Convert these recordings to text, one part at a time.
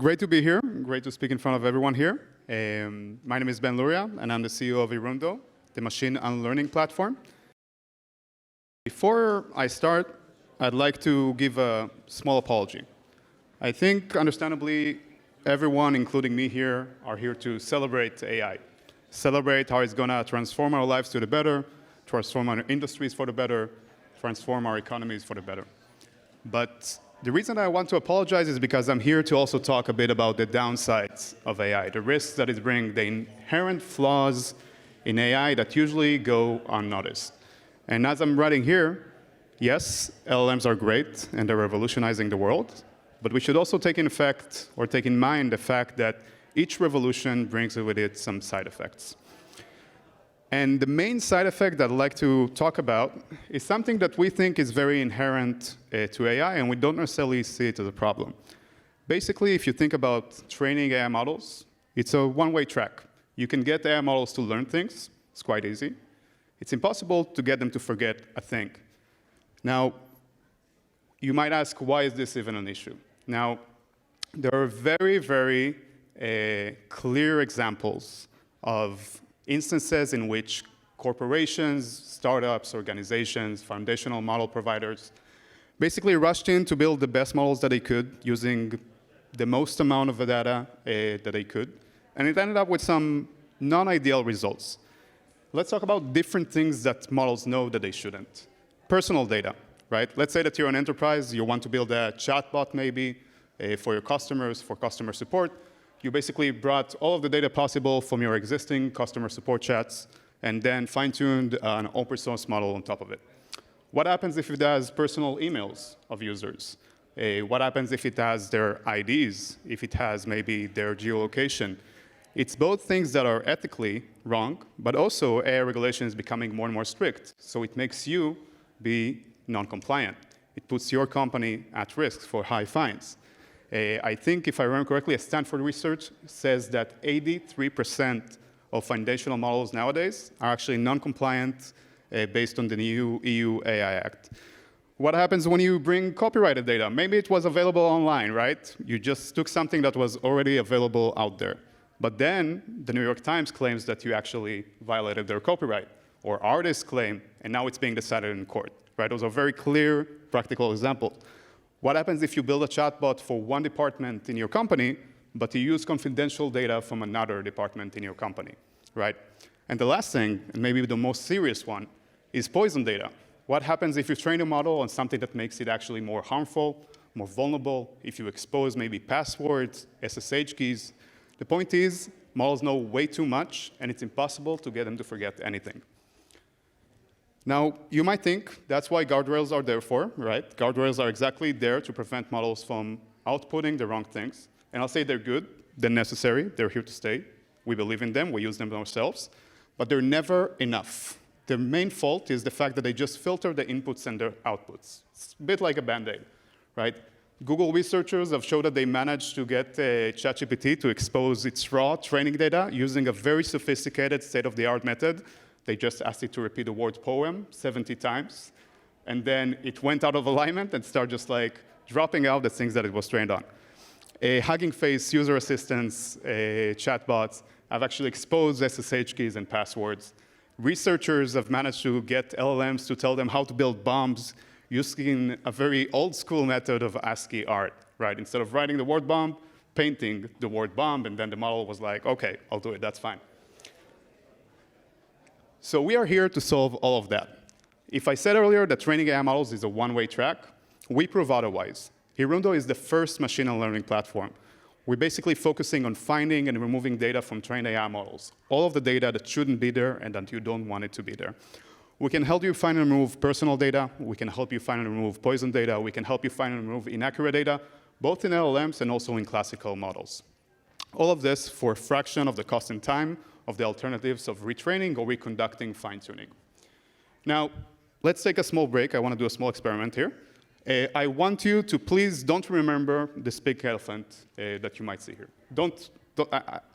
Great to be here. Great to speak in front of everyone here. My name is Luria, and I'm the CEO of Hirundo, the machine unlearning platform. Before I start, I'd like to give a small apology. I think, understandably, everyone, including me here, are here to celebrate AI. Celebrate how it's going to transform our lives to the better, transform our industries for the better, transform our economies for the better. But the reason I want to apologize is because I'm here to also talk a bit about the downsides of AI, the risks that it brings, the inherent flaws in AI that usually go unnoticed. And as I'm writing here, yes, LLMs are great and they're revolutionizing the world, but we should also take in mind the fact that each revolution brings with it some side effects. And the main side effect that I'd like to talk about is something that we think is very inherent to AI, and we don't necessarily see it as a problem. Basically, if you think about training AI models, it's a one-way track. You can get AI models to learn things. It's quite easy. It's impossible to get them to forget a thing. Now, you might ask, why is this even an issue? Now, there are very, very clear examples of instances in which corporations, startups, organizations, foundational model providers basically rushed in to build the best models that they could using the most amount of the data that they could. And it ended up with some non-ideal results. Let's talk about different things that models know that they shouldn't. Personal data, right? Let's say that you're an enterprise, you want to build a chatbot maybe for your customers, for customer support. You basically brought all of the data possible from your existing customer support chats and then fine-tuned an open source model on top of it. What happens if it has personal emails of users? What happens if it has their IDs, if it has maybe their geolocation? It's both things that are ethically wrong, but also AI regulation is becoming more and more strict. So it makes you be non-compliant. It puts your company at risk for high fines. I think, if I remember correctly, Stanford research says that 83% of foundational models nowadays are actually non-compliant based on the new EU AI Act. What happens when you bring copyrighted data? Maybe it was available online, right? You just took something that was already available out there. But then the New York Times claims that you actually violated their copyright, or artists claim, and now it's being decided in court, right? Those are very clear, practical examples. What happens if you build a chatbot for one department in your company, but you use confidential data from another department in your company, right? And the last thing, and maybe the most serious one, is poison data. What happens if you train a model on something that makes it actually more harmful, more vulnerable, if you expose maybe passwords, SSH keys? The point is, models know way too much, and it's impossible to get them to forget anything. Now, you might think that's why guardrails are there for, right? Guardrails are exactly there to prevent models from outputting the wrong things. And I'll say they're good, they're necessary, they're here to stay. We believe in them, we use them ourselves, but they're never enough. The main fault is the fact that they just filter the inputs and the outputs. It's a bit like a Band-Aid, right? Google researchers have shown that they managed to get ChatGPT to expose its raw training data using a very sophisticated state-of-the-art method. They just asked it to repeat the word poem 70 times, and then it went out of alignment and started just like dropping out the things that it was trained on. Hugging Face, user assistants, chatbots have actually exposed SSH keys and passwords. Researchers have managed to get LLMs to tell them how to build bombs using a very old school method of ASCII art, right? Instead of writing the word bomb, painting the word bomb, and then the model was like, okay, I'll do it, that's fine. So we are here to solve all of that. If I said earlier that training AI models is a one-way track, we prove otherwise. Hirundo is the first machine learning platform. We're basically focusing on finding and removing data from trained AI models, all of the data that shouldn't be there and that you don't want it to be there. We can help you find and remove personal data. We can help you find and remove poison data. We can help you find and remove inaccurate data, both in LLMs and also in classical models. All of this for a fraction of the cost and time of the alternatives of retraining or reconducting fine-tuning. Now, let's take a small break. I want to do a small experiment here. I want you to please don't remember this big elephant that you might see here.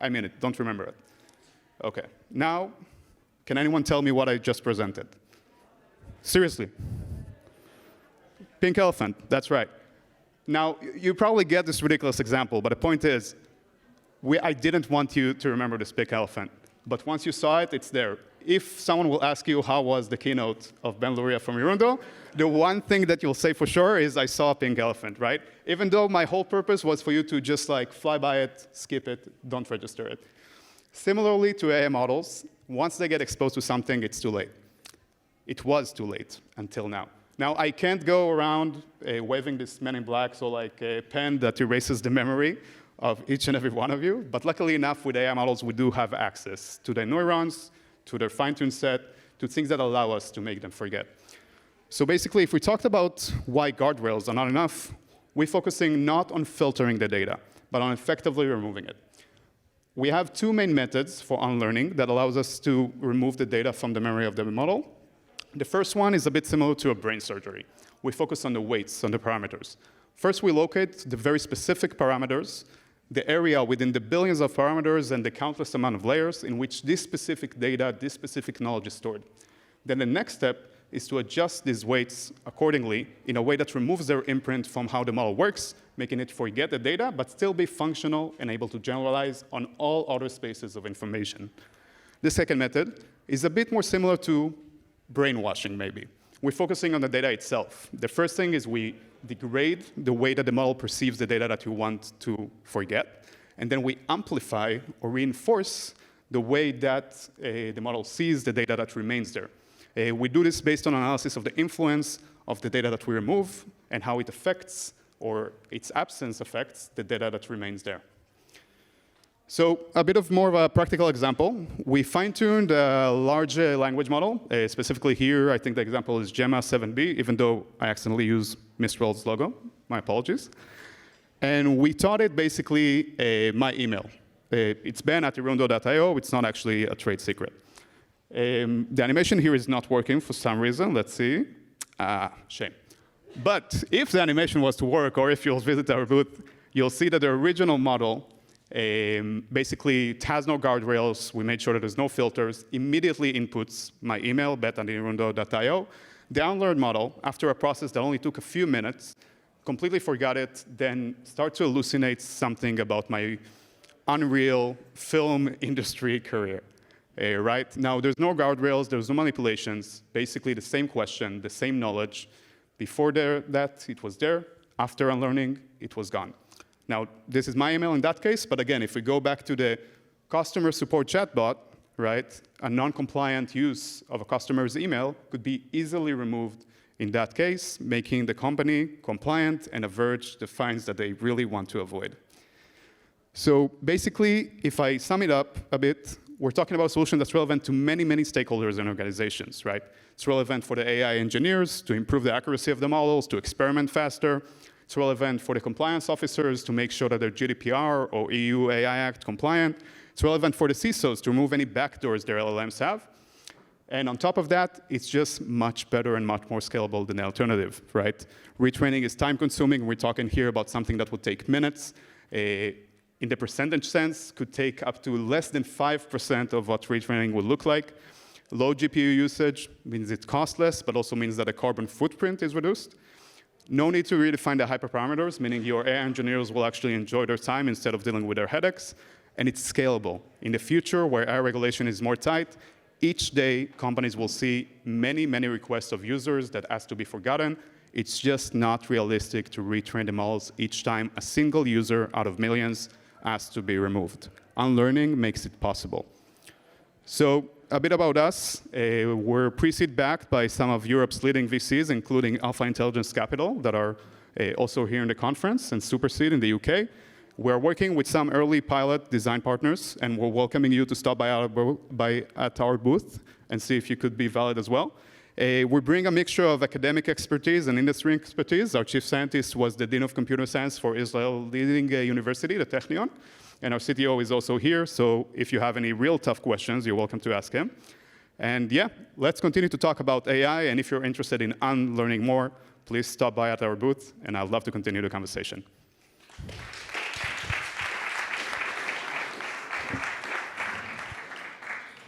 I mean it, don't remember it. OK, now, can anyone tell me what I just presented? Seriously. Pink elephant, that's right. Now, you probably get this ridiculous example, but the point is, I didn't want you to remember this big elephant. But once you saw it, it's there. If someone will ask you how was the keynote of Ben Luria from Hirundo, the one thing that you'll say for sure is I saw a pink elephant, right? Even though my whole purpose was for you to just like fly by it, skip it, don't register it. Similarly to AI models, once they get exposed to something, it's too late. It was too late until now. Now, I can't go around waving this Men in Black, so like a pen that erases the memory of each and every one of you. But luckily enough, with AI models, we do have access to their neurons, to their fine-tuned set, to things that allow us to make them forget. So basically, if we talked about why guardrails are not enough, we're focusing not on filtering the data, but on effectively removing it. We have two main methods for unlearning that allows us to remove the data from the memory of the model. The first one is a bit similar to a brain surgery. We focus on the weights, on the parameters. First, we locate the very specific parameters, the area within the billions of parameters and the countless amount of layers in which this specific data, this specific knowledge is stored. Then the next step is to adjust these weights accordingly in a way that removes their imprint from how the model works, making it forget the data, but still be functional and able to generalize on all other spaces of information. The second method is a bit more similar to brainwashing, maybe. We're focusing on the data itself. The first thing is we degrade the way that the model perceives the data that you want to forget, and then we amplify or reinforce the way that the model sees the data that remains there. We do this based on analysis of the influence of the data that we remove and how it affects, or its absence affects, the data that remains there. So a bit of more of a practical example. We fine-tuned a large language model. Specifically here, I think the example is Gemma 7b, even though I accidentally used Mistral's logo. My apologies. And we taught it basically my email. It's ben@hirundo.io. It's not actually a trade secret. The animation here is not working for some reason. Let's see. Shame. But if the animation was to work, or if you'll visit our booth, you'll see that the original model basically it has no guardrails. We made sure that there's no filters. Immediately inputs my email, bet@hirundo.io. The unlearned model, after a process that only took a few minutes, completely forgot it, then start to hallucinate something about my unreal film industry career. Right? Now, there's no guardrails, there's no manipulations. Basically, the same question, the same knowledge. Before that, it was there. After unlearning, it was gone. Now, this is my email in that case, but again, if we go back to the customer support chatbot, right, a non-compliant use of a customer's email could be easily removed in that case, making the company compliant and average the fines that they really want to avoid. So basically, if I sum it up a bit, we're talking about a solution that's relevant to many, many stakeholders and organizations, right? It's relevant for the AI engineers to improve the accuracy of the models, to experiment faster. It's relevant for the compliance officers to make sure that they're GDPR or EU AI Act compliant. It's relevant for the CISOs to remove any backdoors their LLMs have. And on top of that, it's just much better and much more scalable than the alternative, right? Retraining is time-consuming. We're talking here about something that would take minutes. In the percentage sense, could take up to less than 5% of what retraining would look like. Low GPU usage means it costs less, but also means that the carbon footprint is reduced. No need to redefine the hyperparameters, meaning your AI engineers will actually enjoy their time instead of dealing with their headaches. And it's scalable. In the future, where AI regulation is more tight, each day companies will see many, many requests of users that has to be forgotten. It's just not realistic to retrain the models each time a single user out of millions has to be removed. Unlearning makes it possible. So a bit about us. We're pre-seed backed by some of Europe's leading VCs, including Alpha Intelligence Capital, that are also here in the conference, and Superseed in the UK. We're working with some early pilot design partners, and we're welcoming you to stop by at our booth and see if you could be valid as well. We bring a mixture of academic expertise and industry expertise. Our chief scientist was the Dean of Computer Science for Israel's leading university, the Technion. And our CTO is also here, so if you have any real tough questions, you're welcome to ask him. And yeah, let's continue to talk about AI, and if you're interested in unlearning more, please stop by at our booth, and I'd love to continue the conversation.